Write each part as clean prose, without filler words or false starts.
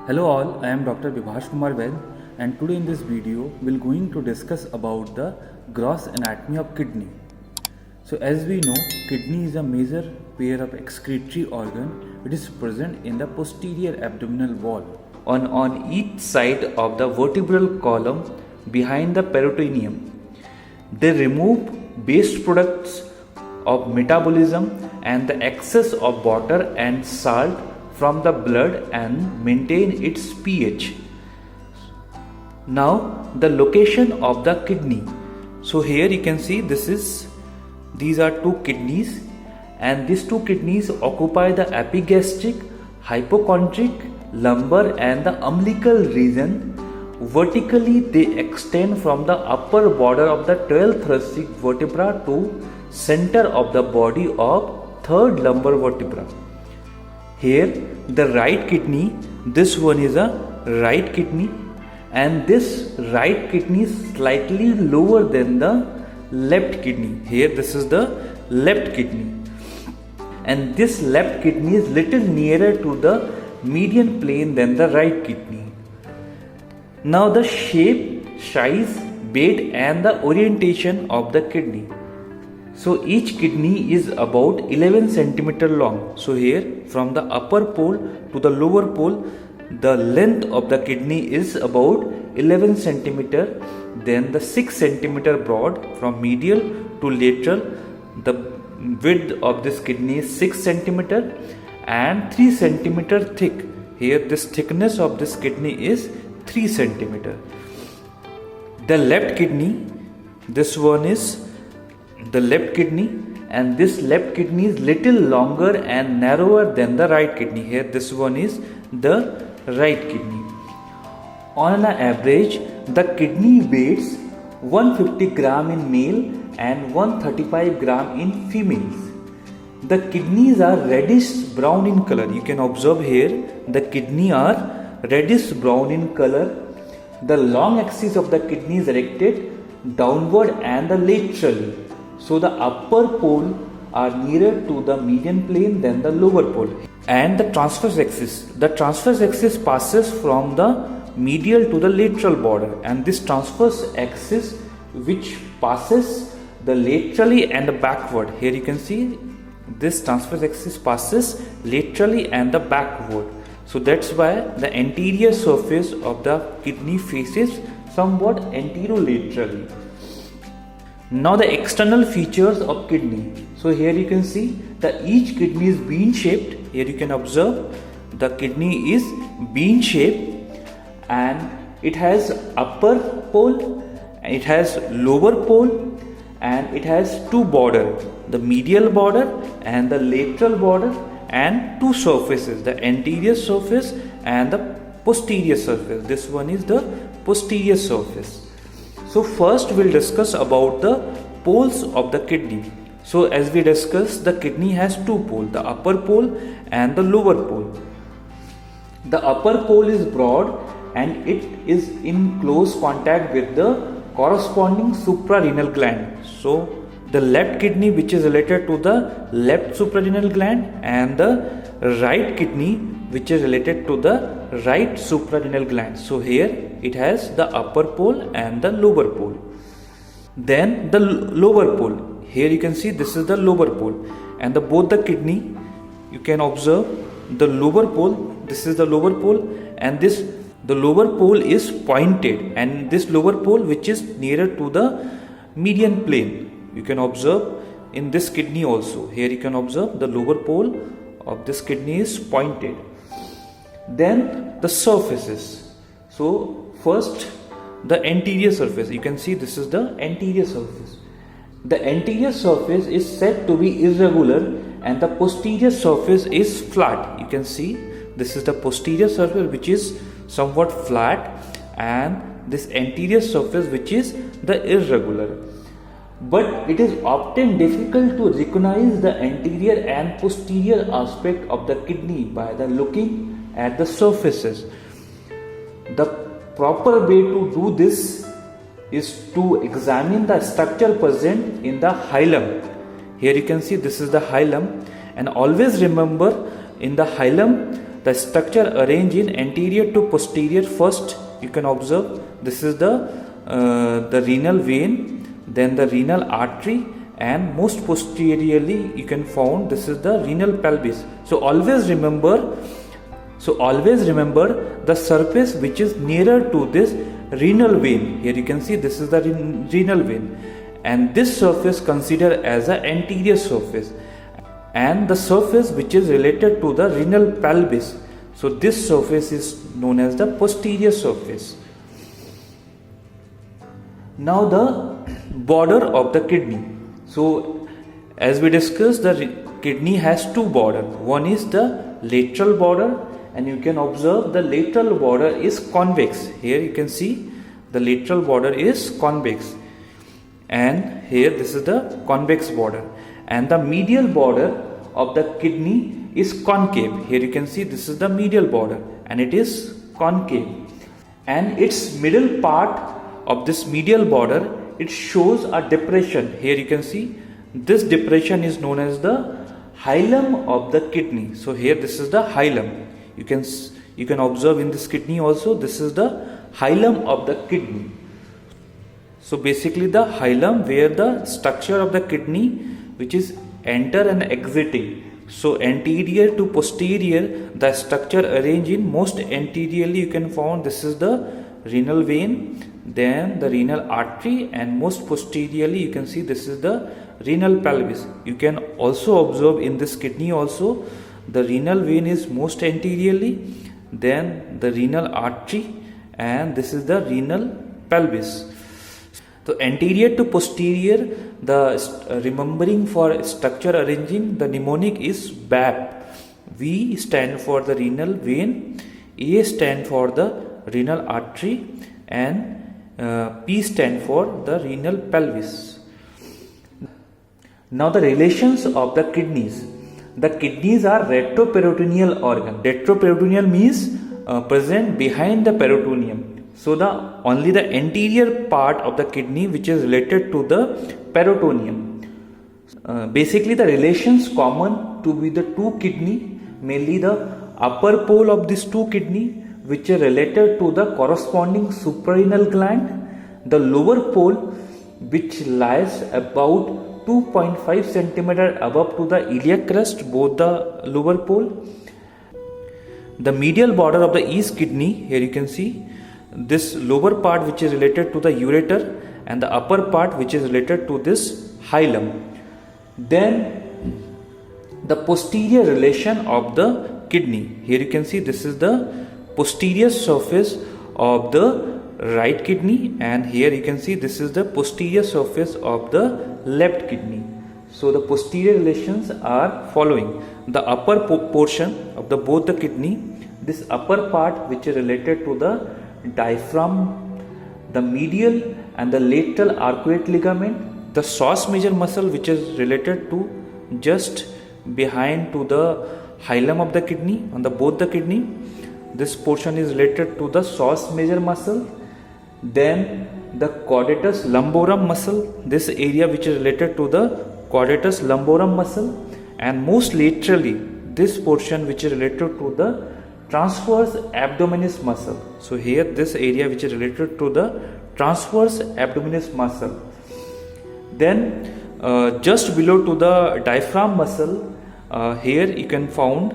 Hello all, I am Dr. Vibhash Kumar Vaid, and today in this video we're going to discuss about the gross anatomy of kidney. So as we know, kidney is a major pair of excretory organ which is present in the posterior abdominal wall on each side of the vertebral column behind the peritoneum. They remove waste products of metabolism and the excess of water and salt from the blood and maintain its pH. Now the location of the kidney. So here you can see these are two kidneys, and these two kidneys occupy the epigastric, hypochondric, lumbar and the umbilical region. Vertically they extend from the upper border of the 12th thoracic vertebra to center of the body of 3rd lumbar vertebra. Here the right kidney, this one is a right kidney, and this right kidney is slightly lower than the left kidney. Here this is the left kidney, and this left kidney is little nearer to the median plane than the right kidney. Now the shape, size, weight and the orientation of the kidney. So each kidney is about 11 cm long. So here from the upper pole to the lower pole, the length of the kidney is about 11 cm. Then the 6 cm broad from medial to lateral. The width of this kidney is 6 cm and 3 cm thick. Here this thickness of this kidney is 3 cm. The left kidney, this one is the left kidney, and this left kidney is little longer and narrower than the right kidney. Here this one is the right kidney. On an average, the kidney weighs 150 gram in male and 135 gram in females. The kidneys are reddish brown in color. You can observe here the kidney are reddish brown in color. The long axis of the kidney is erected downward and the laterally. So the upper pole are nearer to the median plane than the lower pole. And the transverse axis. The transverse axis passes from the medial to the lateral border, and this transverse axis which passes the laterally and the backward. Here you can see this transverse axis passes laterally and the backward. So that's why the anterior surface of the kidney faces somewhat anterolaterally. Now the external features of kidney. So here you can see that each kidney is bean shaped. Here you can observe the kidney is bean shaped, and it has upper pole, it has lower pole, and it has two borders, the medial border and the lateral border, and two surfaces, the anterior surface and the posterior surface. This one is the posterior surface. So first we'll discuss about the poles of the kidney. So as we discussed, the kidney has two poles, the upper pole and the lower pole. The upper pole is broad and it is in close contact with the corresponding suprarenal gland. So the left kidney which is related to the left suprarenal gland, and the right kidney which is related to the right suprarenal gland. So here it has the upper pole and the lower pole. Then the lower pole. Here you can see this is the lower pole, and both the kidney you can observe the lower pole. This is the lower pole, and the lower pole is pointed, and this lower pole which is nearer to the median plane. You can observe in this kidney also. Here you can observe the lower pole of this kidney is pointed. Then the surfaces. So first the anterior surface. You can see this is the anterior surface. The anterior surface is said to be irregular and the posterior surface is flat. You can see this is the posterior surface which is somewhat flat, and this anterior surface which is the irregular. But it is often difficult to recognize the anterior and posterior aspect of the kidney by looking at the surfaces. The proper way to do this is to examine the structure present in the hilum. Here you can see this is the hilum, and always remember in the hilum The structure arranged in anterior to posterior. First, you can observe this is the renal vein, then the renal artery, and most posteriorly you can found this is the renal pelvis. So always remember the surface which is nearer to this renal vein. Here you can see this is the renal vein, and this surface considered as the anterior surface, and the surface which is related to the renal pelvis. So this surface is known as the posterior surface. Now the border of the kidney. So as we discussed, the kidney has two borders. One is the lateral border, and you can observe the lateral border is convex. Here you can see the lateral border is convex, and here this is the convex border, and the medial border of the kidney is concave. Here you can see this is the medial border and it is concave, and its middle part of this medial border, it shows a depression. Here you can see this depression is known as the hilum of the kidney. So here this is the hilum. You can observe in this kidney also, this is the hilum of the kidney. So basically the hilum where the structure of the kidney which is enter and exiting. So anterior to posterior, the structure arranged in most anteriorly you can found this is the renal vein, then the renal artery, and most posteriorly you can see this is the renal pelvis. You can also observe in this kidney also the renal vein is most anteriorly, then the renal artery, and this is the renal pelvis. So anterior to posterior, the remembering for structure arranging, the mnemonic is BAP. V stand for the renal vein, A stand for the renal artery, and P stand for the renal pelvis. Now the relations of the kidneys. The kidneys are retroperitoneal organ. Retroperitoneal means present behind the peritoneum. So only the anterior part of the kidney which is related to the peritoneum. Basically the relations common to be the two kidney, mainly the upper pole of these two kidney which are related to the corresponding suprarenal gland, the lower pole which lies about 2.5 centimeter above to the iliac crest, both the lower pole. The medial border of the east kidney, here you can see this lower part which is related to the ureter, and the upper part which is related to this hilum. Then the posterior relation of the kidney. Here you can see this is the posterior surface of the right kidney, and here you can see this is the posterior surface of the left kidney. So the posterior relations are following: the upper portion of the both the kidney, this upper part which is related to the diaphragm, the medial and the lateral arcuate ligament, the psoas major muscle which is related to just behind to the hilum of the kidney on the both the kidney. This portion is related to the psoas major muscle. Then the quadratus lumborum muscle, this area which is related to the quadratus lumborum muscle, and most laterally this portion which is related to the transverse abdominis muscle. So here this area which is related to the transverse abdominis muscle. Then just below to the diaphragm muscle, here you can found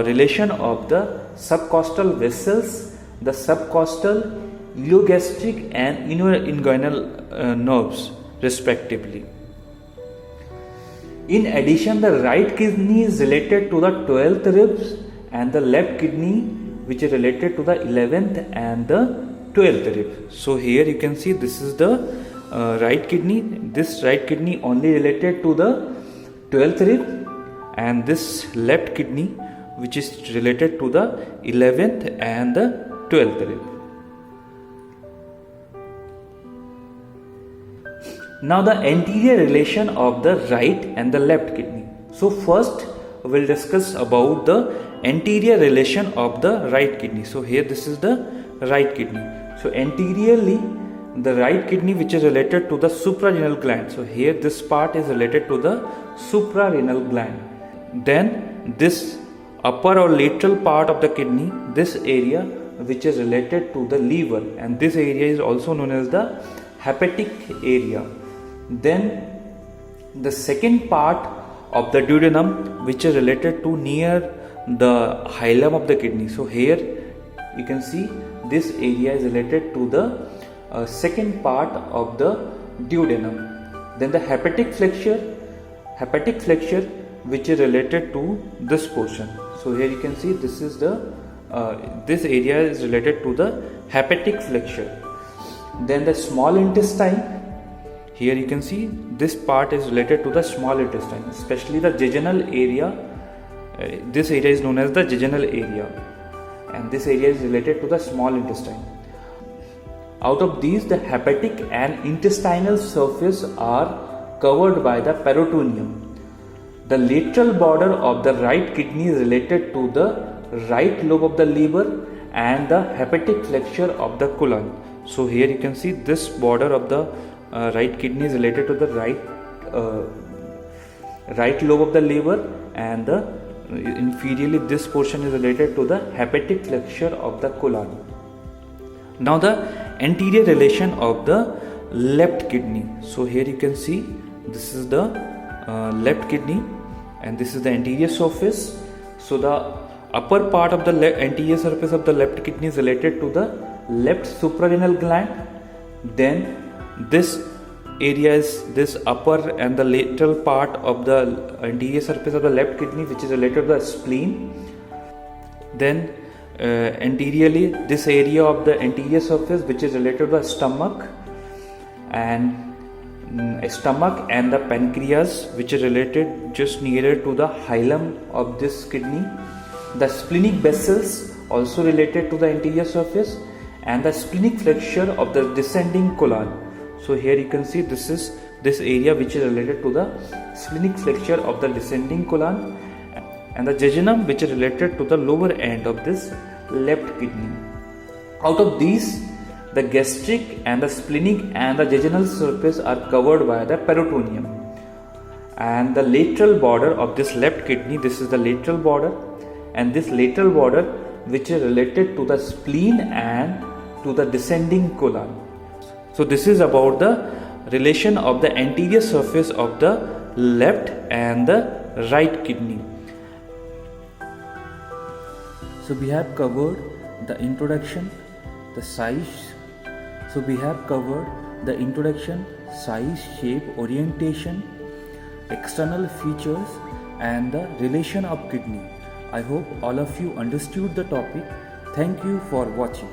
relation of the subcostal vessels, the subcostal, iliogastric and inguinal nerves respectively. In addition, the right kidney is related to the 12th ribs, and the left kidney which is related to the 11th and the 12th rib. So here you can see this is the right kidney. This right kidney only related to the 12th rib, and this left kidney which is related to the 11th and the 12th rib. Now the anterior relation of the right and the left kidney. So first we'll discuss about the anterior relation of the right kidney. So here this is the right kidney. So anteriorly the right kidney which is related to the suprarenal gland. So here this part is related to the suprarenal gland. Then this upper or lateral part of the kidney, this area which is related to the liver, and this area is also known as the hepatic area. Then the second part of the duodenum which is related to near the hilum of the kidney. So here you can see this area is related to the second part of the duodenum. Then the hepatic flexure which is related to this portion. So here you can see this is the this area is related to the hepatic flexure. Then the small intestine, here you can see this part is related to the small intestine, especially the jejunal area. This area is known as the jejunal area, and this area is related to the small intestine. Out of these, the hepatic and intestinal surface are covered by the peritoneum. The lateral border of the right kidney is related to the right lobe of the liver and the hepatic flexure of the colon. So here you can see this border of the right kidney is related to the right lobe of the liver, and the inferiorly this portion is related to the hepatic flexure of the colon. Now the anterior relation of the left kidney. So here you can see this is the left kidney, and this is the anterior surface. So the upper part of the anterior surface of the left kidney is related to the left suprarenal gland. Then this area is this upper and the lateral part of the anterior surface of the left kidney which is related to the spleen. Then anteriorly this area of the anterior surface which is related to the stomach, and stomach and the pancreas which is related just nearer to the hilum of this kidney. The splenic vessels also related to the anterior surface, and the splenic flexure of the descending colon. So here you can see this is this area which is related to the splenic flexure of the descending colon, and the jejunum which is related to the lower end of this left kidney. Out of these, the gastric and the splenic and the jejunal surface are covered by the peritoneum. And the lateral border of this left kidney, this is the lateral border, and this lateral border which is related to the spleen and to the descending colon. So this is about the relation of the anterior surface of the left and the right kidney. So we have covered the introduction, the size. So we have covered the introduction, size, shape, orientation, external features, and the relation of kidney. I hope all of you understood the topic. Thank you for watching.